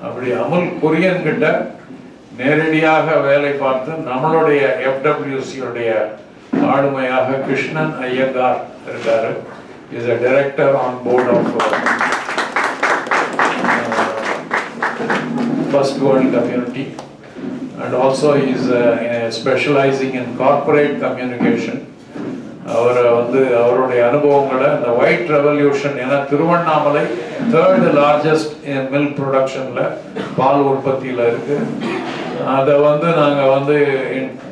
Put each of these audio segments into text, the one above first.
அப்படி அமுல் குரியன் கிட்ட நேரடியாக வேலை பார்த்து நம்மளுடைய FWCயுடைய ஆளுமையாக கிருஷ்ணன் ஐயங்கார் இருக்காரு. Is a director on board of First World Community, and also he is specializing in corporate communication. அவருடைய அனுபவங்களை இந்த ஒயிட் ரெவல்யூஷன், ஏன்னா திருவண்ணாமலை 3rd largest மில்க் ப்ரொடக்ஷன்ல பால் உற்பத்தியில் இருக்கு. அதை நாங்கள்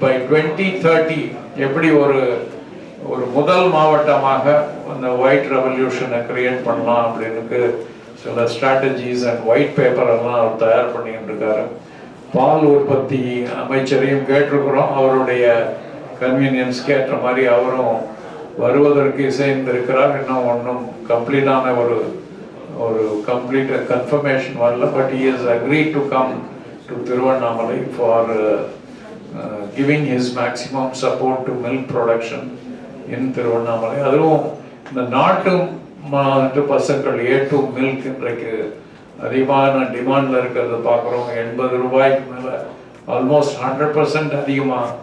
பை 2030 எப்படி ஒரு முதல் மாவட்டமாக அந்த ஒயிட் ரெவல்யூஷனை கிரியேட் பண்ணலாம் அப்படின்னு சில ஸ்ட்ராட்டஜிஸ் அண்ட் ஒயிட் பேப்பர் எல்லாம் அவர் தயார் பண்ணிட்டு இருக்காரு. பால் உற்பத்தி அமைச்சரையும் கேட்டிருக்கிறோம். அவருடைய கன்வீனியன்ஸ்க்கு ஏற்ற மாதிரி அவரும் வருவதற்கு இசைந்திருக்கிறார். இன்னும் ஒன்றும் கம்ப்ளீட்டான ஒரு கம்ப்ளீட் கன்ஃபர்மேஷன் வரல. But he has agreed to come to Tiruvannamalai for giving his maximum support to milk production in Tiruvannamalai. அதுவும் இந்த நாட்டு பசுக்கள் A2 மில்க் இன்றைக்கு அதிகமான டிமாண்டில் இருக்கிறத பார்க்குறோம். 80 ரூபாய்க்கு மேலே ஆல்மோஸ்ட் 100% அதிகமாக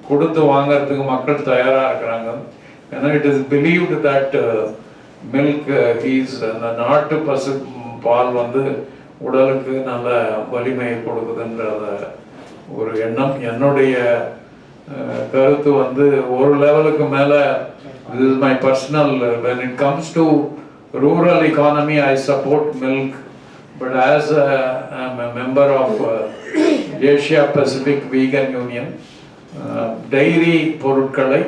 கொடுத்து வாங்கிறதுக்கு மக்கள் தயாராக இருக்கிறாங்க. ஏன்னா it is believed that milk அந்த நாட்டு பசு பால் உடலுக்கு நல்ல வலிமையை கொடுக்குதுன்றத ஒரு எண்ணம். என்னுடைய கருத்து ஒரு லெவலுக்கு மேலே, this is my personal, when it comes to rural economy I support milk, but as I'm a member of Asia Pacific Vegan Union, dairy பொருட்களை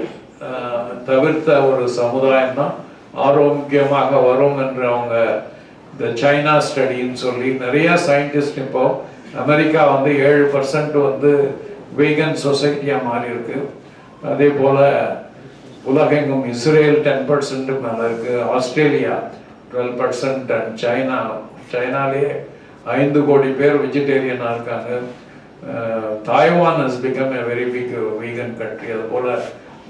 தவிர்த்த ஒரு சமுதாயம் தான் ஆரோக்கியமாக வரும் என்று அவங்க இந்த சைனா ஸ்டடின்னு சொல்லி நிறைய சயின்டிஸ்ட் இப்போ அமெரிக்கா 7% வீகன் சொசைட்டியாக மாறி இருக்கு. அதே போல் உலகெங்கும் இஸ்ரேல் 10% மேலே இருக்கு, ஆஸ்திரேலியா 12% அண்ட் சைனாலே 5 கோடி பேர் வெஜிடேரியனாக இருக்காங்க. Taiwan has become a very big vegan country. அதுபோல்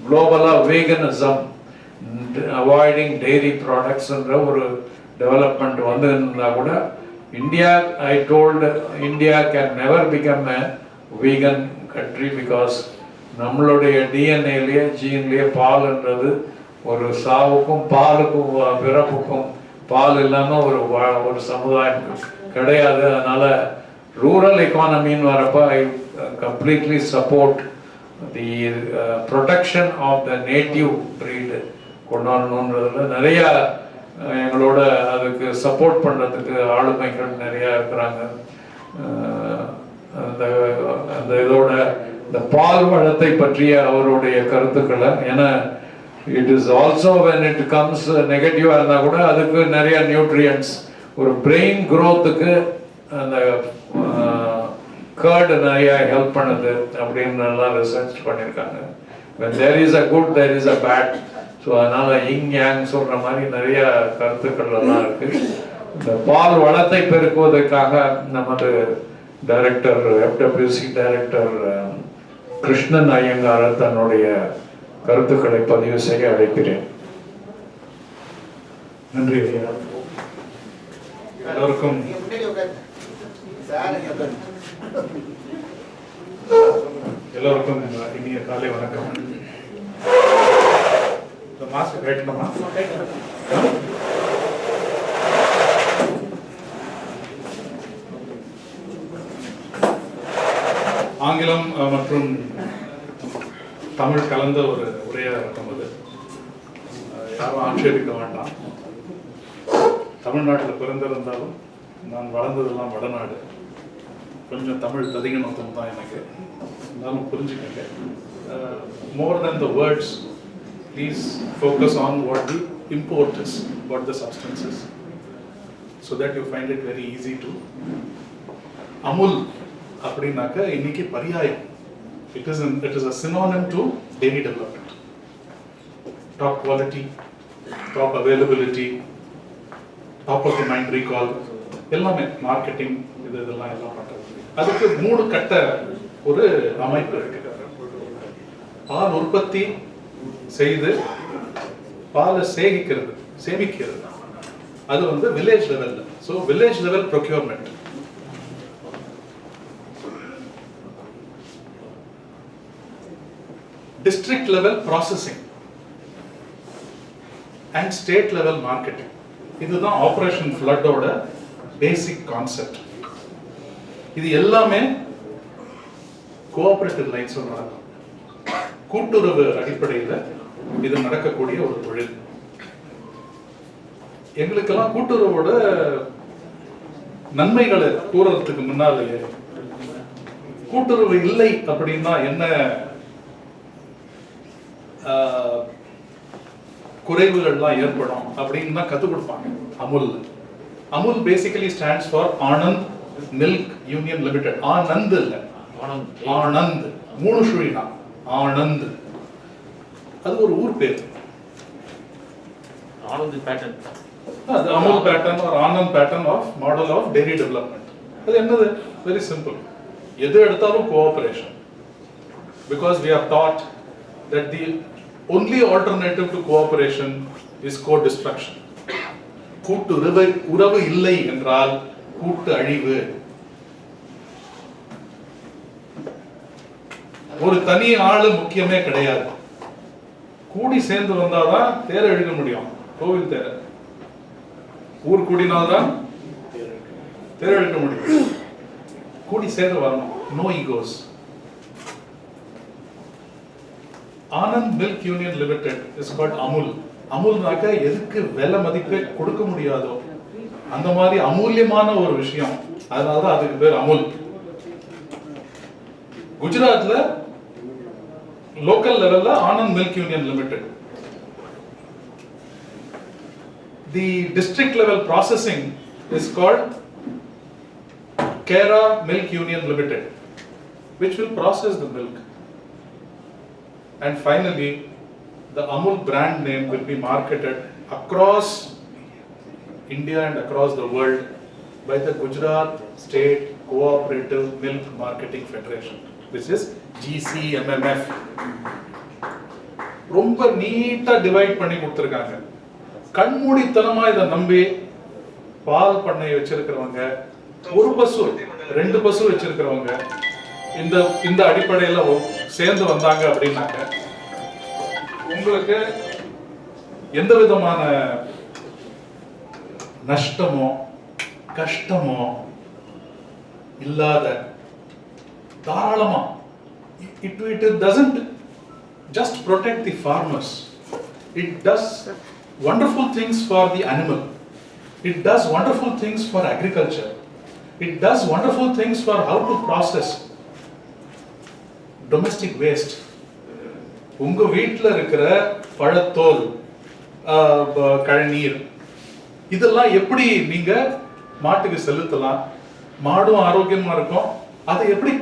குளோபலாக veganism, அவாய்டிங் டெய்ரி ப்ராடக்ட்ஸ்ன்ற ஒரு டெவலப்மெண்ட் இருந்தால் கூட India, I told India can never become a vegan country because நம்மளுடைய டிஎன்ஏலேயே ஜீன்லேயே பால்ன்றது ஒரு சாவுக்கும் பாலுக்கும் பிறப்புக்கும் பால் இல்லாமல் ஒரு சமுதாயம் கிடையாது. அதனால் ரூரல் எக்கானமின்னு வரப்போ I completely support the protection of the native breed கொண்டு வரணுன்றதுல நிறையா எங்களோட அதுக்கு சப்போர்ட் பண்ணுறதுக்கு ஆளுமைகள் நிறையா இருக்கிறாங்க. அந்த இதோட இந்த பால் வளத்தை பற்றிய அவருடைய கருத்துக்களை, ஏன்னா it is also when it comes நெகட்டிவாக இருந்தால் கூட அதுக்கு நிறைய நியூட்ரியன்ஸ், ஒரு பிரெயின் க்ரோத்துக்கு அந்த கர்டு நிறைய ஹெல்ப் பண்ணுது அப்படின்னு நல்லா ரிசர்ச் பண்ணியிருக்காங்க. when there is a good there is a bad. So அதனால் இங் யாங் சொல்கிற மாதிரி நிறைய கருத்துக்கள் எல்லாம் இருக்குது. இந்த பால் வளத்தை பெருக்குவதற்காக நமது டைரக்டர் FWC டைரக்டர் கிருஷ்ணன் ஐயங்கார தன்னுடைய கருத்துக்களை பதிவு செய்ய அழைக்கிறேன். நன்றி. எல்லோருக்கும் இனிய காலை வணக்கம். மாஸ்க் கேட்கணுமா? ஆங்கிலம் மற்றும் தமிழ் கலந்த ஒரு உரையாக இருக்கும். அது யாரும் ஆட்சேபிக்க வேண்டாம். தமிழ்நாட்டில் பிறந்திருந்தாலும் நான் வளர்ந்ததெல்லாம் வடநாடு. கொஞ்சம் தமிழ் ததிக நோக்கம் தான் எனக்கு. இருந்தாலும் புரிஞ்சுக்கங்க. More than the words, please focus on what the import is, what the substance is, so that you find it very easy to. Amul அப்படின்னாக்க இன்னைக்கு பரியாயம். It is a synonym to dairy development. Top quality, top availability, top of the mind recall, எல்லாமே marketing இதெல்லாம் பண்றது. அதுக்கு 3 கட்ட ஒரு அமைப்பு இருக்கு. பால் உற்பத்தி செய்து பாலை சேமிக்கிறது அது வில்லேஜ் லெவல்ல. So village level procurement, district level processing and state level marketing. இதுதான் ஆபரேஷன் ஃப்ளட்டோட பேசிக் கான்செப்ட். இது எல்லாமே கோஆபரேட்டிவ் லைன்ஸ்ல நடக்கும். கூட்டுறவு அடிப்படையில் இது நடக்கக்கூடிய ஒரு தொழில். எங்களுக்கெல்லாம் கூட்டுறவோட நன்மைகளை கூறறதுக்கு முன்னாலேயே கூட்டுறவு இல்லை அப்படின்னா என்ன குறைவுகள்லாம் ஏற்படும் அப்படின்னு தான் கற்றுக் கொடுப்பாங்க. Amul basically stands for Anand Milk Union limited. Anand இல்லை, ஆனந்த், 3 சுழினா ஆனந்த். அது ஒரு ஊர் பேர். ஆனந்த் பேட்டர்ன், அது அமுல் பேட்டர்ன் ஒரு Anand pattern of model of dairy development. அது என்னது? Very simple. எது எடுத்தாலும் cooperation. Because we are taught that the only alternative to cooperation is co-destruction. கூட்டு உறவு இல்லை என்றால் கூட்டு அழிவு. ஒரு தனி ஆளு முக்கியமே கிடையாது. கூடி சேர்ந்து வந்தாதான் தேர இழுக்க முடியும். கோவில் தேர, ஊர் கூடினால்தான் தேர இழுக்க முடியும். கூடி சேர்ந்து வரணும். No egos. Anand Milk Union Limited is called Amul. அமுல்னாக்க எதுக்கு விலை மதிப்பே கொடுக்க முடியாதோ அந்த மாதிரி அமூல்யமான ஒரு விஷயம். அதனாலதான் அதுக்கு பேர் அமுல். குஜராத்ல லோக்கல் லெவல்ல Anand Milk Union limited. The district level processing is called Kera Milk Union Limited, which will process the milk. And finally, the Amul brand name will be marketed across India and across the world by the Gujarat State Cooperative Milk Marketing Federation, which is GCMMF. ரொம்ப நீட்டா divide பண்ணி கொடுத்திருக்காங்க. கண்மூடித்தனமா இதை நம்பி பால் பண்ணை வச்சிருக்கிறவங்க, ஒரு பசு 2 பசு வச்சிருக்கிறவங்க இந்த அடிப்படையில சேர்ந்து வந்தாங்க அப்படின்னாக்க உங்களுக்கு எந்த விதமான நஷ்டமோ கஷ்டமோ இல்லாத தாராளமா it doesn't just protect the farmers. It does wonderful things for the animal. It does wonderful things for agriculture. It does wonderful things for how to process domestic waste. உங்க வீட்ல இருக்கிற பழத்தோல், கழநீர், இதெல்லாம் எப்படி நீங்க மாட்டுக்கு செலுத்தலாம், மாடும் ஆரோக்கியமா இருக்கும், அதை எப்படி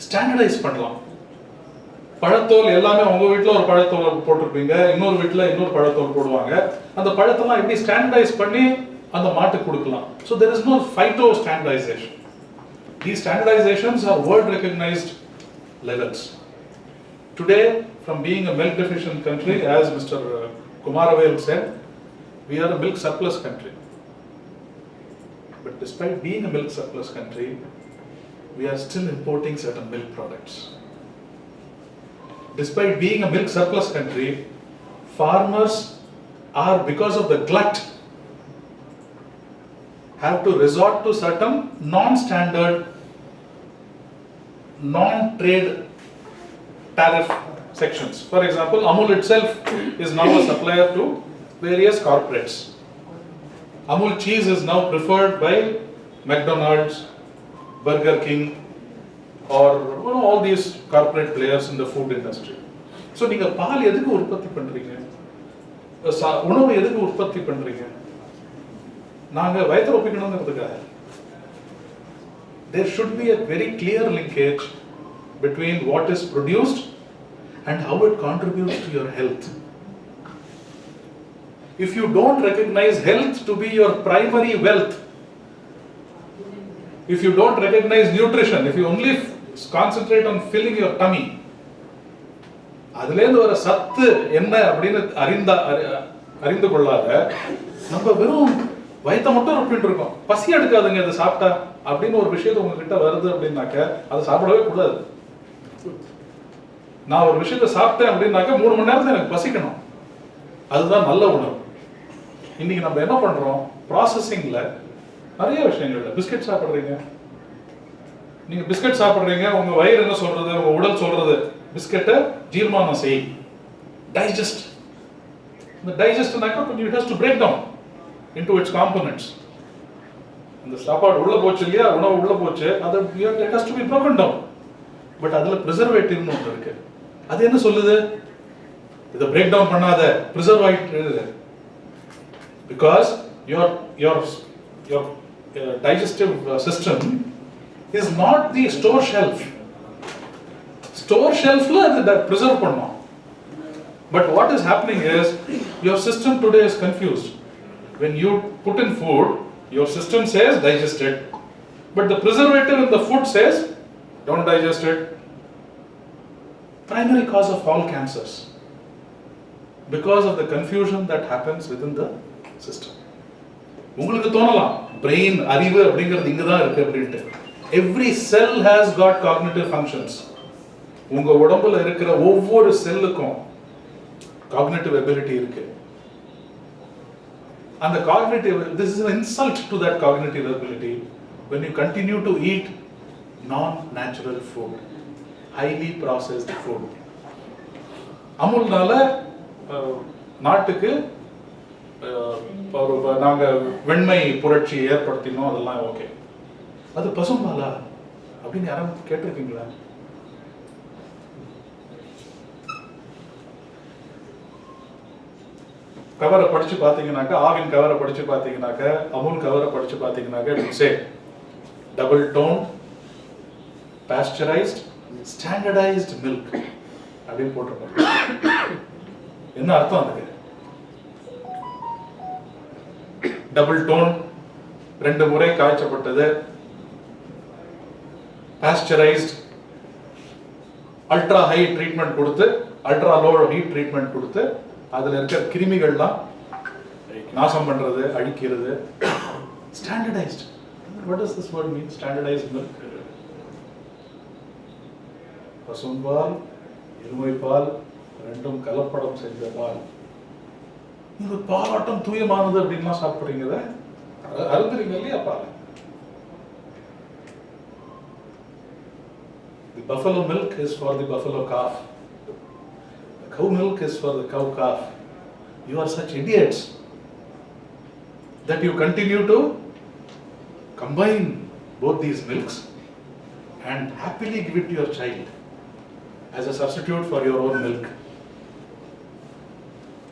ஸ்டாண்டர்டைஸ் பண்ணலாம். பழத்தோல் எல்லாமே உங்க வீட்ல ஒரு பழத்தோல் போட்டிருப்பீங்க, இன்னொரு வீட்ல இன்னொரு பழத்தோல் போடுவாங்க. அந்த பழத்தெல்லாம் எப்படி ஸ்டாண்டர்டைஸ் பண்ணி அந்த மாட்டுக்கு கொடுக்கலாம். So there is no phyto standardization. These standardizations are world recognized levels. Today, from being a milk deficient country, as Mr. Kumaravel said, we are a milk surplus country. But despite being a milk surplus country, we are still importing certain milk products. Despite being a milk surplus country, farmers are, because of the glut, have to resort to certain non-standard, non-trade tariff sections. For example, Amul itself is now a supplier to various corporates. Amul cheese is now preferred by McDonald's, Burger King, or all these corporate players in the food industry. So நீங்க பால் எதுக்கு உற்பத்தி பண்றீங்க? உணவு எதுக்கு உற்பத்தி பண்றீங்க? நாங்க வயிற்று ஒப்பிக்கணுங்கிறதுக்காக. There should be a very clear linkage between what is produced and how it contributes to your health. If you don't recognize health to be your primary wealth, if you don't recognize nutrition, if you only concentrate on filling your tummy, அதுலேருந்து வர சத்து என்ன அப்படின்னு அறிந்து கொள்ளாத நம்ம வெறும் வயிற்ற மட்டும் ரொப்பிட்டு இருக்கோம். பசி எடுக்காதுங்க இதை சாப்பிட்டா அப்படின்னு ஒரு விஷயத்தை உங்ககிட்ட வருது அப்படின்னாக்க அதை சாப்பிடவே கூடாது. நான் ஒரு விஷயத்தை சாப்பிட்டேன் அப்படின்னாக்க 3 மணி நேரத்துல எனக்கு பசிக்கணும். அதுதான் நல்ல உணவு. இன்னைக்கு நம்ம என்ன பண்றோம், ப்ராசஸிங்ல நிறைய விஷயங்கள்ல பிஸ்கட் சாப்பிடுறீங்க. நீங்க பிஸ்கட் சாப்பிடுறீங்க, உங்க வயிறு என்ன சொல்றது, உங்க உடல் சொல்றது பிஸ்கட்டை ஜீர்மானம் செய், டைஜஸ்ட். இந்த டைஜஸ்ட்னாக்கா கொஞ்சம் it has to break down into its components. இந்த சாப்பாடு உள்ள போச்சு இல்லையா, உணவு உள்ள போச்சு, அது it has to be broken down. But அதுல ப்ரிசர்வேட்டிவ்னு ஒன்று இருக்கு. அது என்ன சொல்லுது, இதை பிரேக் டவுன் பண்ணாத, ப்ரிசர்வ் ஆயிட்டு. Because your digestive system is not the store shelf. Store shelfல அது preserve பண்ணோம். But what is happening is your system today is confused. When you put in food, your system says digest it, but the preservative in the food says don't digest it. Primary cause of all cancers because of the confusion that happens within the system. உங்களுக்கு தோணலாம் brain அறிவு அப்படிங்கிறது இங்க தான் இருக்கு அப்படின்ட்டு. Every cell has got cognitive functions. உங்க உடம்புல இருக்கிற ஒவ்வொரு செல்லுக்கும் cognitive ability இருக்கு. And the cognitive, this is an insult to that cognitive ability when you continue to eat non-natural food, highly processed food. அமுல்னால நாட்டுக்கு நாங்க வெண்மை புரட்சி ஏற்படுத்தினோம், அதெல்லாம் ஓகே. அது பசும்பாலா அப்படின்னு யாரும் கேட்டிருக்கீங்களா? கவரை படிச்சு பார்த்தீங்கன்னாக்க, ஆவின் கவரை படிச்சு பார்த்தீங்கன்னாக்க, அமுல் கவரை படிச்சு பார்த்தீங்கன்னாக்க, it will say double tone pasteurized standardized milk அப்படின்னு போட்டிருப்பாங்க. என்ன அர்த்தம் அதுக்கு? டபுள் டோன், 2 முறை காய்ச்சப்பட்டது, பாஸ்டரைஸ்ட், அல்ட்ரா ஹை ட்ரீட்மெண்ட் கொடுத்து, அல்ட்ரா லோ ஹீட் ட்ரீட்மெண்ட் கொடுத்து, அதுல இருக்கிற கிருமிகள்லாம் நாசம் பண்றது, அழிக்கிறது. Standardised. What does this word mean? Standardized milk. பசும்பால், எருமைப்பால், ரெண்டும் கலப்படம் செஞ்ச பால். இது பாலாட்டம் தூயமானது அப்படின்லாம் சாப்பிடுறீங்க, அருந்துறீங்க இல்லையா பால். The buffalo milk is for the buffalo calf. The cow milk is for the cow calf. You are such idiots that you continue to combine both these milks and happily give it to your child as a substitute for your own milk.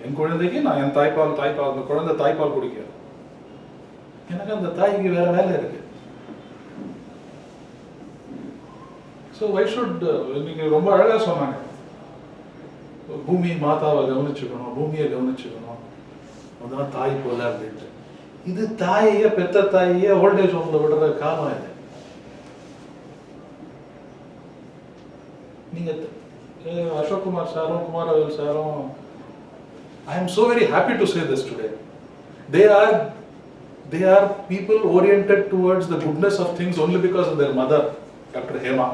என் குழந்தைக்கு நான் என் தாய்ப்பால் அந்த குழந்தை தாய்ப்பால் குடிக்காது, எனக்கு அந்த தாய்க்கு வேற வேலை இருக்கு. ஸோ why should நீங்க ரொம்ப அழகா சொன்னாங்க, பூமி மாதாவை கவனிச்சுக்கணும், பூமியை கவனிச்சுக்கணும், அதான் தாய் போல அப்படின்ட்டு. இது தாயையே, பெத்த தாயையே ஓல்டேஜ் ஹோம்ல விடுற காலம் இது. நீங்க அசோக் குமார் சாரும் குமாரவேல் சாரும், I am so very happy to say this today. They are people oriented towards the goodness of things only because of their mother, Dr. Hema.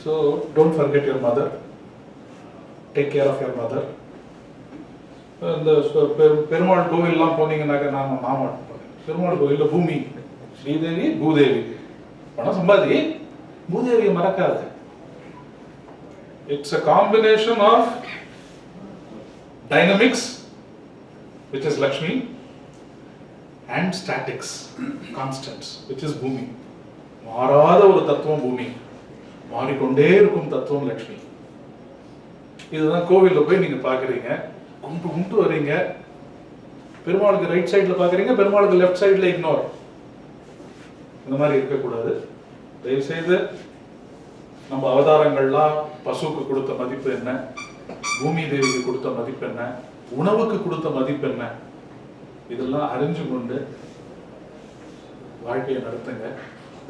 So don't forget your mother. Take care of your mother. இந்த பெருமாள் கோவில்லாம் போனீங்கன்னாக்க, நான் மாமா பெருமாள் கோவில்ல பூமி ஸ்ரீதேவி பூதேவி, பணம் சம்பாதி, பூதேவியை மறக்காது. It's a combination of dynamics, which is Lakshmi, and statics, constants, which is Bhumi. மாறாத ஒரு தத்துவம் பூமி, மாறிக்கொண்டே இருக்கும் தத்துவம் லக்ஷ்மி. இதுதான் கோவில்ல போய் நீங்க பாக்குறீங்க, கும்பிட்டு வரீங்க, பெருமாளுக்கு ரைட் சைடுல பாக்குறீங்க, பெருமாளுக்கு லெஃப்ட் சைடுல இக்னோர். இந்த மாதிரி இருக்கக்கூடாது. தயவு செய்து நம்ம அவதாரங்கள்லாம் பசுக்கு கொடுத்த மதிப்பு என்ன, பூமி தேவிக்கு கொடுத்த மதிப்பு என்ன, உணவுக்கு கொடுத்த மதிப்பு என்ன, இதெல்லாம் அறிஞ்சு கொண்டு வாழ்க்கையை நடத்துங்க.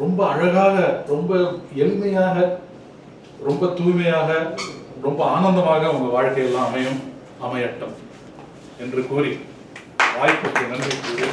ரொம்ப அழகாக, ரொம்ப எளிமையாக, ரொம்ப தூய்மையாக, ரொம்ப ஆனந்தமாக உங்க வாழ்க்கையெல்லாம் அமையட்டும் என்று கூறி வாய்ப்புக்கு நன்றி கூறி